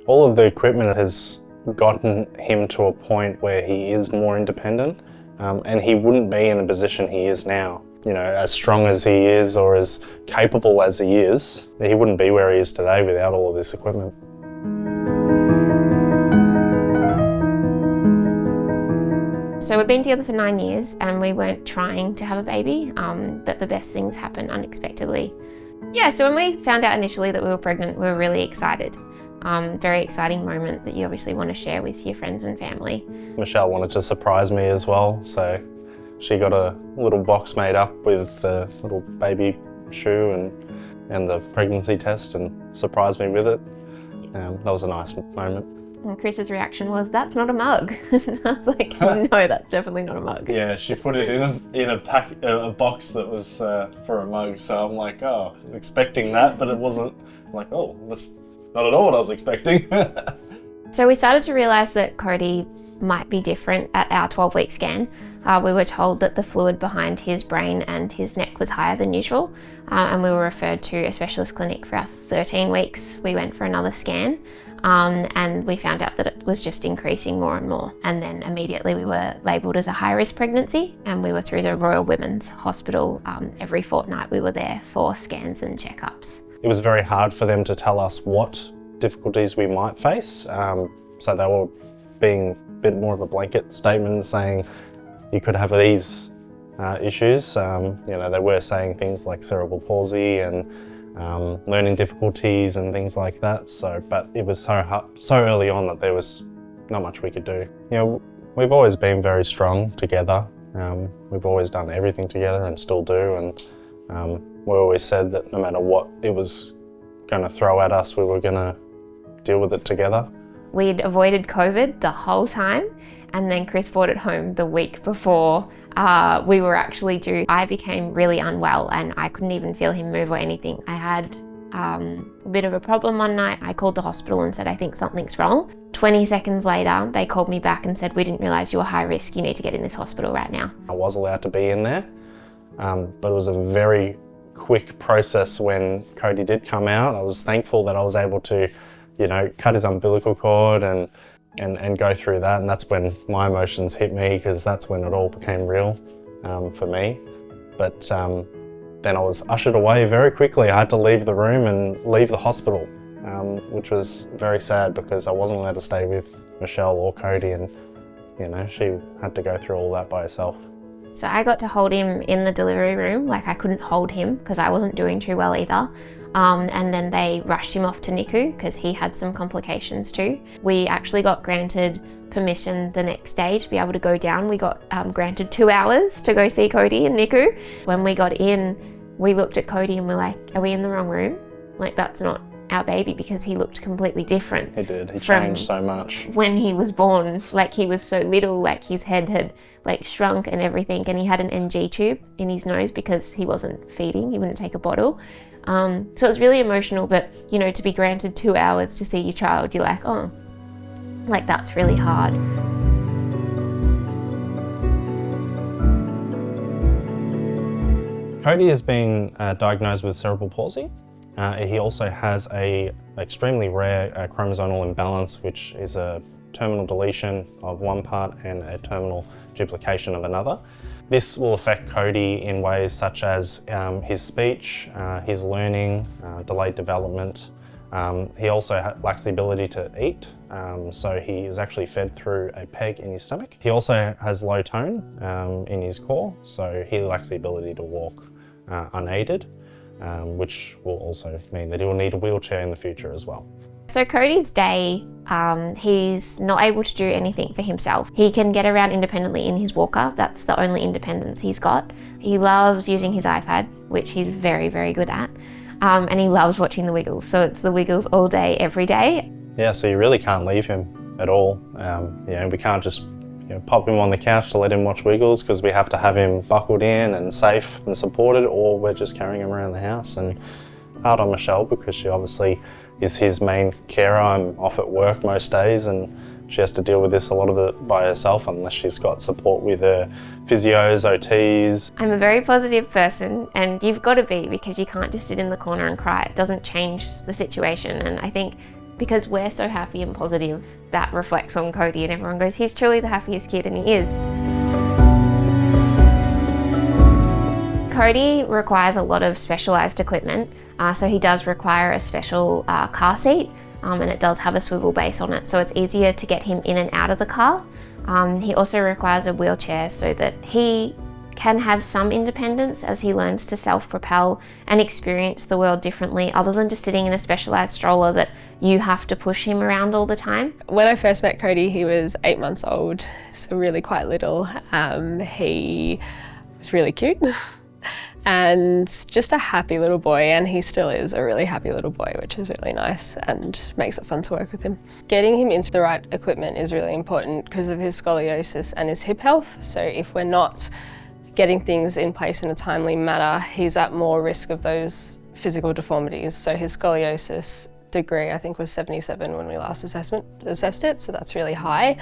All of the equipment has gotten him to a point where he is more independent, and he wouldn't be in the position he is now. You know, as strong as he is or as capable as he is, he wouldn't be where he is today without all of this equipment. So we've been together for 9 years and we weren't trying to have a baby, but the best things happen unexpectedly. Yeah, so when we found out initially that we were pregnant, we were really excited. Very exciting moment that you obviously want to share with your friends and family. Michelle wanted to surprise me as well, so she got a little box made up with the little baby shoe and the pregnancy test and surprised me with it. That was a nice moment. And Chris's reaction was, "That's not a mug." I was like, "No, that's definitely not a mug." Yeah, she put it in a box that was for a mug, so I'm like, oh, expecting that, but it wasn't. I'm like, oh, that's not at all what I was expecting. So we started to realise that Cody might be different at our 12-week scan. We were told that the fluid behind his brain and his neck was higher than usual, and we were referred to a specialist clinic for our 13 weeks. We went for another scan, and we found out that it was just increasing more and more. And then immediately we were labelled as a high-risk pregnancy, and we were through the Royal Women's Hospital. Every fortnight we were there for scans and checkups. It was very hard for them to tell us what difficulties we might face, so they were being a bit more of a blanket statement saying you could have these issues. They were saying things like cerebral palsy and learning difficulties and things like that. But it was so early on that there was not much we could do. We've always been very strong together. We've always done everything together and still do. And we always said that no matter what it was going to throw at us, we were going to deal with it together. We'd avoided COVID the whole time, and then Chris brought it home the week before we were actually due. I became really unwell and I couldn't even feel him move or anything. I had a bit of a problem one night. I called the hospital and said, "I think something's wrong." 20 seconds later, they called me back and said, "We didn't realise you were high risk. You need to get in this hospital right now." I was allowed to be in there, but it was a very quick process when Cody did come out. I was thankful that I was able to cut his umbilical cord and go through that, and that's when my emotions hit me, because that's when it all became real for me. But then I was ushered away very quickly. I had to leave the room and leave the hospital, which was very sad because I wasn't allowed to stay with Michelle or Cody, and she had to go through all that by herself. So I got to hold him in the delivery room. Like, I couldn't hold him because I wasn't doing too well either. And then they rushed him off to NICU because he had some complications too. We actually got granted permission the next day to be able to go down. We got granted 2 hours to go see Cody in NICU. When we got in, we looked at Cody and we're like, "Are we in the wrong room? Like, that's not our baby," because he looked completely different. He did. He changed so much. When he was born, like, he was so little, like his head had like shrunk and everything, and he had an NG tube in his nose because he wasn't feeding, he wouldn't take a bottle. So it was really emotional, but to be granted 2 hours to see your child, you're like, oh, like, that's really hard. Cody has been diagnosed with cerebral palsy. He also has a extremely rare chromosomal imbalance, which is a terminal deletion of one part and a terminal duplication of another. This will affect Cody in ways such as his speech, his learning, delayed development. He also lacks the ability to eat, so he is actually fed through a peg in his stomach. He also has low tone in his core, so he lacks the ability to walk unaided, which will also mean that he will need a wheelchair in the future as well. So Cody's day, he's not able to do anything for himself. He can get around independently in his walker. That's the only independence he's got. He loves using his iPad, which he's very, very good at. And he loves watching the Wiggles. So it's the Wiggles all day, every day. Yeah, so you really can't leave him at all. We can't just pop him on the couch to let him watch Wiggles, because we have to have him buckled in and safe and supported, or we're just carrying him around the house. And it's hard on Michelle because she obviously is his main carer. I'm off at work most days and she has to deal with this a lot of it by herself unless she's got support with her physios, OTs. I'm a very positive person, and you've got to be, because you can't just sit in the corner and cry. It doesn't change the situation. And I think because we're so happy and positive, that reflects on Cody, and everyone goes, he's truly the happiest kid, and he is. Cody requires a lot of specialised equipment, so he does require a special car seat, and it does have a swivel base on it, so it's easier to get him in and out of the car. He also requires a wheelchair so that he can have some independence as he learns to self-propel and experience the world differently, other than just sitting in a specialised stroller that you have to push him around all the time. When I first met Cody, he was 8 months old, so really quite little. He was really cute. And just a happy little boy, and he still is a really happy little boy, which is really nice and makes it fun to work with him. Getting him into the right equipment is really important because of his scoliosis and his hip health. So if we're not getting things in place in a timely manner, he's at more risk of those physical deformities. So his scoliosis degree, I think, was 77 when we last assessed it, so that's really high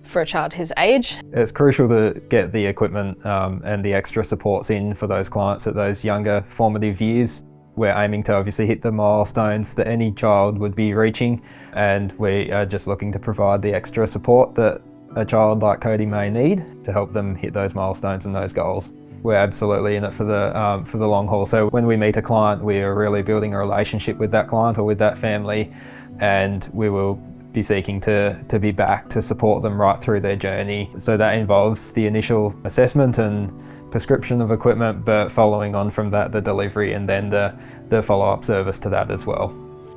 for a child his age. It's crucial to get the equipment and the extra supports in for those clients at those younger formative years. We're aiming to obviously hit the milestones that any child would be reaching, and we are just looking to provide the extra support that a child like Cody may need to help them hit those milestones and those goals. We're absolutely in it for the long haul. So when we meet a client, we are really building a relationship with that client or with that family, and we will be seeking to be back to support them right through their journey. So that involves the initial assessment and prescription of equipment, but following on from that, the delivery and then the follow-up service to that as well.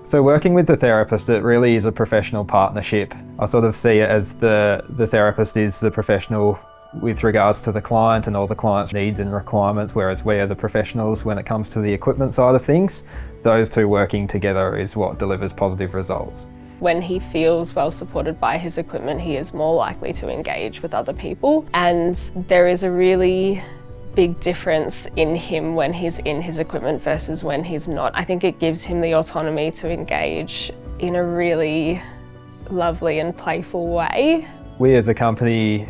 So working with the therapist, it really is a professional partnership. I sort of see it as the therapist is the professional with regards to the client and all the client's needs and requirements, whereas we are the professionals when it comes to the equipment side of things. Those two working together is what delivers positive results. When he feels well supported by his equipment, he is more likely to engage with other people, and there is a really big difference in him when he's in his equipment versus when he's not. I think it gives him the autonomy to engage in a really lovely and playful way. We as a company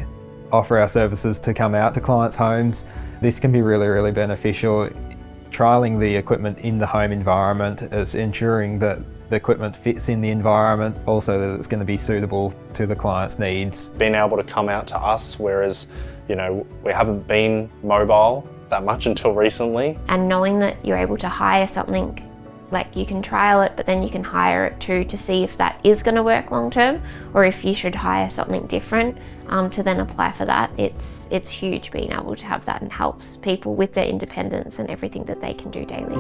offer our services to come out to clients' homes. This can be really, really beneficial. Trialling the equipment in the home environment is ensuring that the equipment fits in the environment, also that it's going to be suitable to the client's needs. Being able to come out to us, whereas, you know, we haven't been mobile that much until recently. And knowing that you're able to hire something, like you can trial it, but then you can hire it too to see if that is going to work long term, or if you should hire something different to then apply for that. It's huge being able to have that, and helps people with their independence and everything that they can do daily.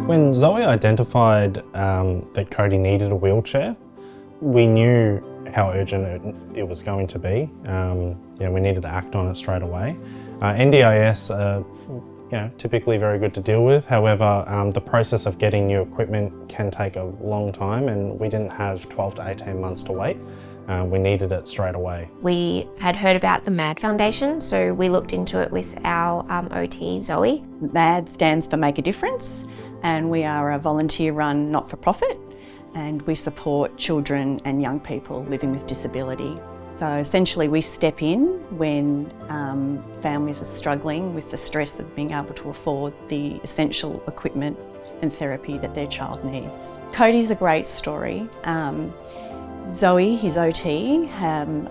When Zoe identified that Cody needed a wheelchair, we knew how urgent it was going to be. We needed to act on it straight away. NDIS are typically very good to deal with. However, the process of getting new equipment can take a long time, and we didn't have 12 to 18 months to wait. We needed it straight away. We had heard about the MAD Foundation, so we looked into it with our OT, Zoe. MAD stands for Make a Difference, and we are a volunteer-run not-for-profit, and we support children and young people living with disability. So essentially we step in when families are struggling with the stress of being able to afford the essential equipment and therapy that their child needs. Cody's a great story. Zoe, his OT,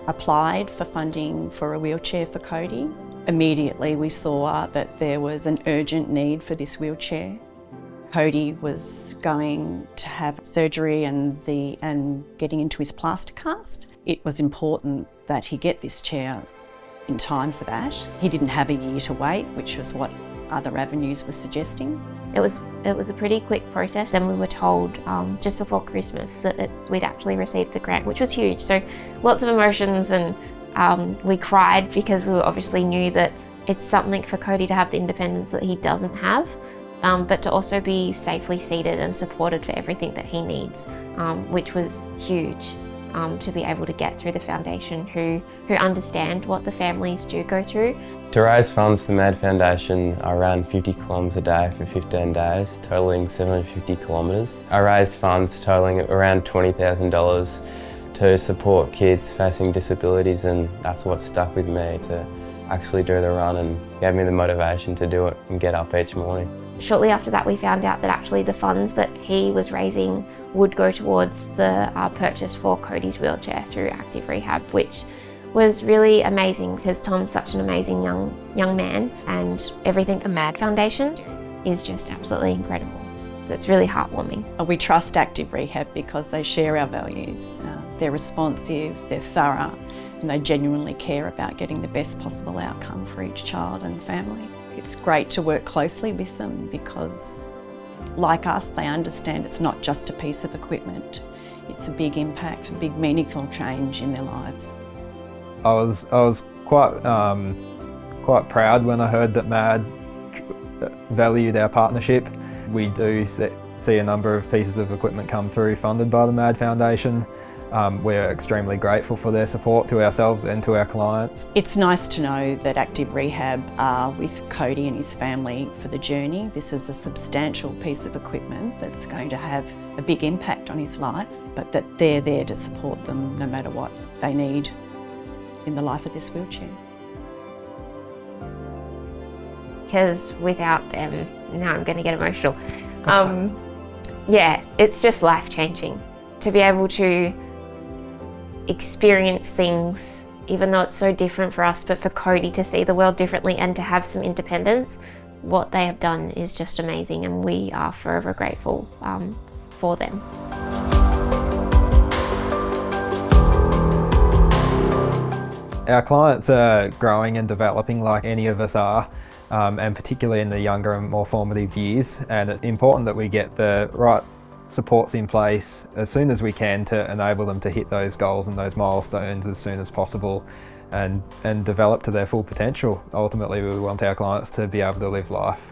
applied for funding for a wheelchair for Cody. Immediately we saw that there was an urgent need for this wheelchair. Cody was going to have surgery and getting into his plaster cast. It was important that he get this chair in time for that. He didn't have a year to wait, which was what other avenues were suggesting. It was a pretty quick process. Then we were told just before Christmas that we'd actually received the grant, which was huge. So lots of emotions, and we cried because we obviously knew that it's something for Cody to have the independence that he doesn't have. But to also be safely seated and supported for everything that he needs, which was huge, to be able to get through the foundation who understand what the families do go through. To raise funds for the MAD Foundation, I ran 50 kilometres a day for 15 days, totalling 750 kilometres. I raised funds totalling around $20,000 to support kids facing disabilities, and that's what stuck with me to actually do the run and gave me the motivation to do it and get up each morning. Shortly after that, we found out that actually the funds that he was raising would go towards the purchase for Cody's wheelchair through Active Rehab, which was really amazing because Tom's such an amazing young man, and everything the MAD Foundation is just absolutely incredible. So it's really heartwarming. We trust Active Rehab because they share our values. They're responsive, they're thorough, and they genuinely care about getting the best possible outcome for each child and family. It's great to work closely with them because, like us, they understand it's not just a piece of equipment. It's a big impact, a big meaningful change in their lives. I was quite proud when I heard that MAD valued our partnership. We do see a number of pieces of equipment come through funded by the MAD Foundation. We're extremely grateful for their support to ourselves and to our clients. It's nice to know that Active Rehab are with Cody and his family for the journey. This is a substantial piece of equipment that's going to have a big impact on his life, but that they're there to support them no matter what they need in the life of this wheelchair. Because without them, now I'm going to get emotional. Yeah, it's just life-changing to be able to experience things, even though it's so different for us, but for Cody to see the world differently and to have some independence. What they have done is just amazing, and we are forever grateful for them. Our clients are growing and developing like any of us are, and particularly in the younger and more formative years, and it's important that we get the right supports in place as soon as we can to enable them to hit those goals and those milestones as soon as possible and develop to their full potential. Ultimately, we want our clients to be able to live life.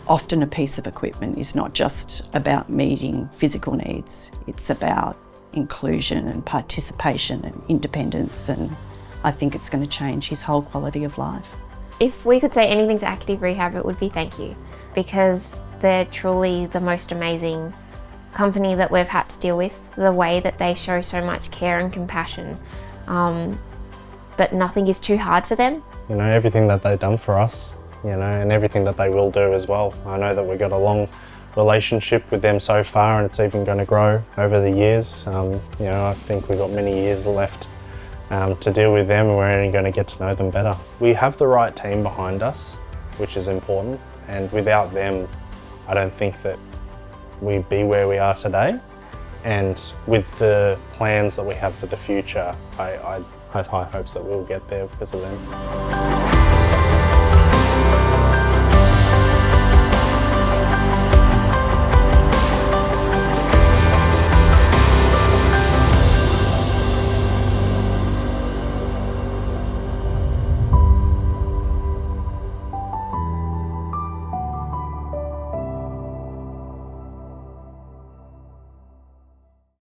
Often a piece of equipment is not just about meeting physical needs, it's about inclusion and participation and independence, and I think it's going to change his whole quality of life. If we could say anything to Active Rehab, it would be thank you, because they're truly the most amazing company that we've had to deal with. The way that they show so much care and compassion, but nothing is too hard for them. You know, everything that they've done for us, you know, and everything that they will do as well. I know that we've got a long relationship with them so far, and it's even going to grow over the years. You know, I think we've got many years left to deal with them, and we're only going to get to know them better. We have the right team behind us, which is important, and without them, I don't think that we'd be where we are today. And with the plans that we have for the future, I have high hopes that we'll get there because of them.